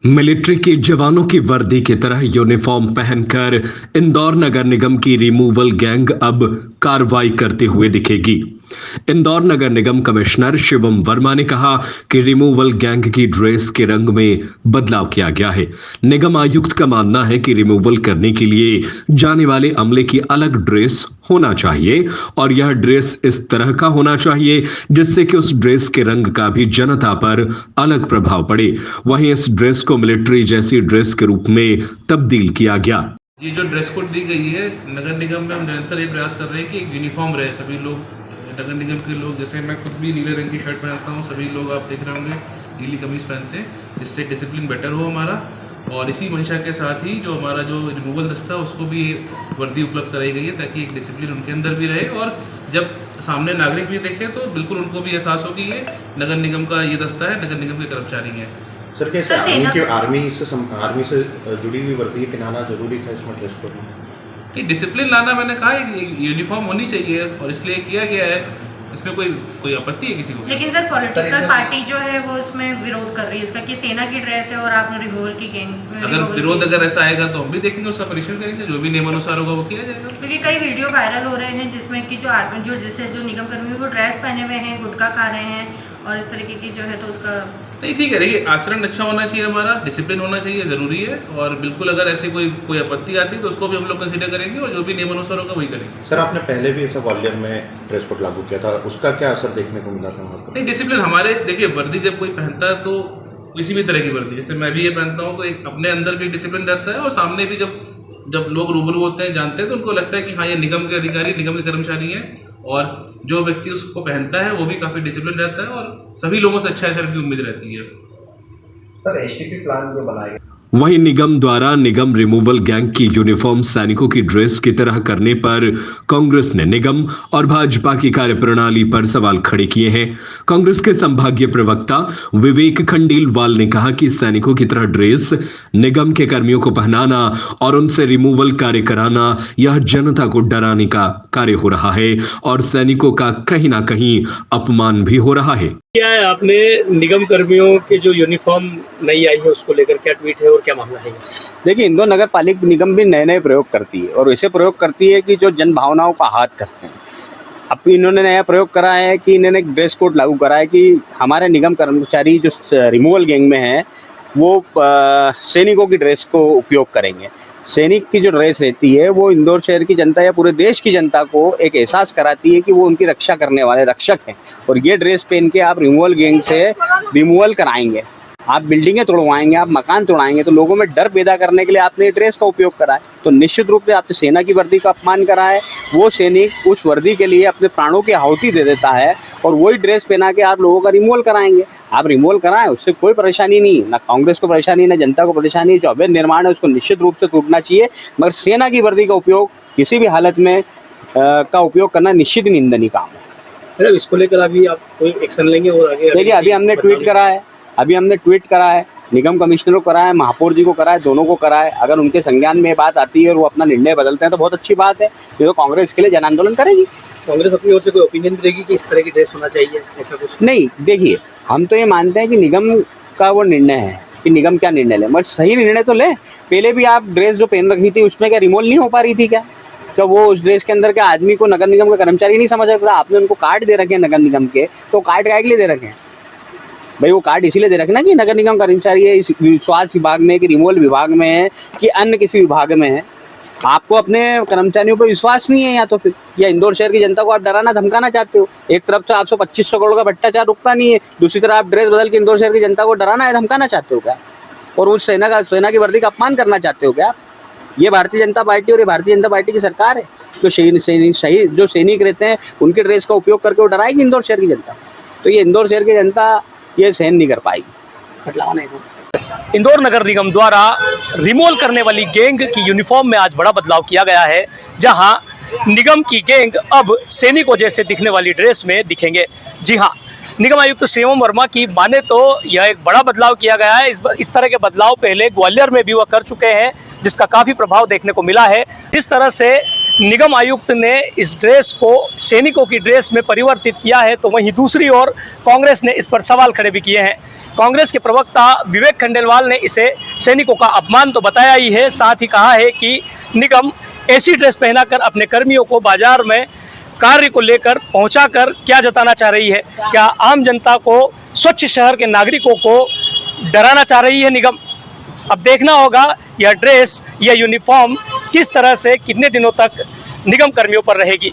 Military के जवानों की वर्दी की तरह यूनिफॉर्म पहनकर इंदौर नगर निगम की रिमूवल गैंग अब कार्रवाई करते हुए दिखेगी। इंदौर नगर निगम कमिश्नर शिवम वर्मा ने कहा कि रिमूवल गैंग की ड्रेस के रंग में बदलाव किया गया है। निगम आयुक्त का मानना है कि रिमूवल करने के लिए जाने वाले अमले की अलग ड्रेस होना चाहिए और यह ड्रेस इस तरह का होना चाहिए जिससे कि उस ड्रेस के रंग का भी जनता पर अलग प्रभाव पड़े। वहीं इस ड्रेस को मिलिट्री जैसी ड्रेस के रूप में तब्दील किया गया। ये जो ड्रेस कोड दी गई है नगर निगम में, हम निरंतर ये प्रयास कर रहे हैं कि एक यूनिफॉर्म रहे। सभी लोग नगर निगम के लोग, जैसे मैं खुद भी नीले रंग की शर्ट पहनता हूँ, सभी लोग आप देख रहे होंगे नीली कमीज पहनते हैं, जिससे डिसिप्लिन बेटर हो हमारा। और इसी मंशा के साथ ही जो हमारा जो रिमूवल दस्ता है उसको भी वर्दी उपलब्ध कराई गई है ताकि एक डिसिप्लिन उनके अंदर भी रहे और जब सामने नागरिक भी देखे तो बिल्कुल उनको भी एहसास हो कि ये नगर निगम का ये दस्ता है, नगर निगम के कर्मचारी हैं। सर कैसे आर्मी से जुड़ी हुई वर्दी पहनाना जरूरी था इसमें ड्रेस कोड में? कि डिसिप्लिन लाना, मैंने कहा यूनिफॉर्म होनी चाहिए और इसलिए किया गया है। इसमें कोई आपत्ति है किसी को? लेकिन सर पॉलिटिकल पार्टी जो है वो इसमें विरोध कर रही है इसका कि सेना की ड्रेस है और आपने रिमूवल की गैंग। अगर ऐसा आएगा तो हम भी देखेंगे, उसका परीक्षण करेंगे, जो भी नियमानुसार होगा वो किया जाएगा। क्योंकि कई वीडियो वायरल हो रहे हैं जिसमें कि जो निगम कर्मी वो ड्रेस पहने हुए हैं, गुटखा खा रहे हैं और इस तरीके की जो है तो उसका नहीं, ठीक है। देखिए, आचरण अच्छा होना चाहिए, हमारा डिसिप्लिन होना चाहिए, ज़रूरी है। और बिल्कुल अगर ऐसे कोई आपत्ति आती है तो उसको भी हम लोग कंसीडर करेंगे और जो भी नियमानुसार होगा वही करेंगे। सर आपने पहले भी ऐसा ग्वालियर में ड्रेस कोड लागू किया था, उसका क्या असर देखने को मिला था वहाँ पर? नहीं, डिसिप्लिन हमारे, देखिए वर्दी जब कोई पहनता है तो किसी भी तरह की वर्दी, जैसे मैं भी ये पहनता हूँ तो एक अपने अंदर भी डिसिप्लिन रहता है और सामने भी जब लोग रूबरू होते हैं, जानते हैं, तो उनको लगता है कि हाँ ये निगम के अधिकारी, निगम के कर्मचारी हैं। और जो व्यक्ति उसको पहनता है वो भी काफ़ी डिसिप्लिन रहता है और सभी लोगों से अच्छा आचरण की उम्मीद रहती है। सर एसटीपी प्लान जो बनाया गया, वहीं निगम द्वारा निगम रिमूवल गैंग की यूनिफॉर्म सैनिकों की ड्रेस की तरह करने पर कांग्रेस ने निगम और भाजपा की कार्यप्रणाली पर सवाल खड़े किए हैं। कांग्रेस के संभागीय प्रवक्ता विवेक खंडेलवाल ने कहा कि सैनिकों की तरह ड्रेस निगम के कर्मियों को पहनाना और उनसे रिमूवल कार्य कराना यह जनता को डराने का कार्य हो रहा है और सैनिकों का कहीं ना कहीं अपमान भी हो रहा है। क्या है, आपने निगम कर्मियों के जो यूनिफॉर्म नई आई है उसको लेकर क्या ट्वीट है और क्या मामला है? देखिए, इंदौर नगर पालिका निगम भी नए प्रयोग करती है और ऐसे प्रयोग करती है कि जो जन भावनाओं का आहत करते हैं। अब इन्होंने नया प्रयोग करा है कि इन्होंने एक ड्रेस कोड लागू करा है कि हमारे निगम कर्मचारी जो रिमूवल गैंग में हैं वो सैनिकों की ड्रेस को उपयोग करेंगे। सैनिक की जो ड्रेस रहती है वो इंदौर शहर की जनता या पूरे देश की जनता को एक एहसास कराती है कि वो उनकी रक्षा करने वाले रक्षक हैं। और ये ड्रेस पहन के आप रिमूवल गैंग से रिमूवल कराएंगे, आप बिल्डिंगें तोड़वाएंगे, आप मकान तोड़ाएंगे, तो लोगों में डर पैदा करने के लिए आपने ड्रेस का उपयोग करा है। तो निश्चित रूप से आपने सेना की वर्दी का अपमान करा है। वो सैनिक उस वर्दी के लिए अपने प्राणों की आहुति दे देता है और वही ड्रेस पहना के आप लोगों का रिमूवल कराएंगे। आप रिमूवल कराएं, उससे कोई परेशानी नहीं, ना कांग्रेस को परेशानी, ना जनता को परेशानी। जो अवैध निर्माण है उसको निश्चित रूप से टूटना चाहिए, मगर सेना की वर्दी का उपयोग किसी भी हालत में का उपयोग करना निश्चित ही निंदनीय काम है। इसको लेकर अभी आप कोई एक्शन लेंगे? और आगे देखिए, अभी हमने ट्वीट करा है, निगम कमिश्नर को करा है, महापौर जी को करा है, दोनों को करा है। अगर उनके संज्ञान में ये बात आती है और वो अपना निर्णय बदलते हैं तो बहुत अच्छी बात है। ये तो कांग्रेस के लिए जन आंदोलन करेगी। कांग्रेस अपनी ओर से कोई ओपिनियन देगी कि इस तरह की ड्रेस होना चाहिए, ऐसा कुछ नहीं? देखिए, हम तो ये मानते हैं कि निगम का वो निर्णय है कि निगम क्या निर्णय ले, मगर सही निर्णय तो ले। पहले भी आप ड्रेस जो पहन रखी थी उसमें क्या रिमूवल नहीं हो पा रही थी क्या? तो वो उस ड्रेस के अंदर के आदमी को नगर निगम का कर्मचारी नहीं समझ रहा था? आपने उनको कार्ड दे रखे हैं नगर निगम के, तो कार्ड काय के लिए दे रखे हैं भाई? वो कार्ड इसीलिए दे रखे ना कि नगर निगम कर्मचारी है, इस स्वास्थ्य विभाग में, कि रिमूवल विभाग में है, कि अन्य किसी विभाग में है। आपको अपने कर्मचारियों पर विश्वास नहीं है या तो फिर, या इंदौर शहर की जनता को आप डराना धमकाना चाहते हो। एक तरफ से 2500 करोड़ का भ्रष्टाचार रुकता नहीं है, दूसरी तरफ आप ड्रेस बदल के इंदौर शहर की जनता को डराना है, धमकाना चाहते हो क्या? और उस सेना की वर्दी का अपमान करना चाहते हो क्या? ये भारतीय जनता पार्टी और ये भारतीय जनता पार्टी की सरकार है। जो जो सैनिक रहते हैं उनके ड्रेस का उपयोग करके वो डराएगी इंदौर शहर की जनता। तो ये इंदौर शहर की जनता ये सहन नहीं कर पाएगी। इंदौर नगर निगम द्वारा रिमूवल करने वाली गैंग की यूनिफॉर्म में आज बड़ा बदलाव किया गया है, जहां निगम की गैंग अब सैनिकों जैसे दिखने वाली ड्रेस में दिखेंगे। जी हां, निगम आयुक्त शिवम वर्मा की माने तो यह एक बड़ा बदलाव किया गया है। इस तरह के बदलाव पहले ग्वालियर में भी वह कर चुके हैं, जिसका काफ़ी प्रभाव देखने को मिला है। जिस तरह से निगम आयुक्त ने इस ड्रेस को सैनिकों की ड्रेस में परिवर्तित किया है, तो वहीं दूसरी ओर कांग्रेस ने इस पर सवाल खड़े भी किए हैं। कांग्रेस के प्रवक्ता विवेक खंडेलवाल ने इसे सैनिकों का अपमान तो बताया ही है, साथ ही कहा है कि निगम ऐसी ड्रेस पहनाकर अपने कर्मियों को बाजार में कार्य को लेकर पहुंचाकर क्या जताना चाह रही है। क्या आम जनता को, स्वच्छ शहर के नागरिकों को डराना चाह रही है निगम? अब देखना होगा यह ड्रेस, यह यूनिफॉर्म किस तरह से कितने दिनों तक निगम कर्मियों पर रहेगी।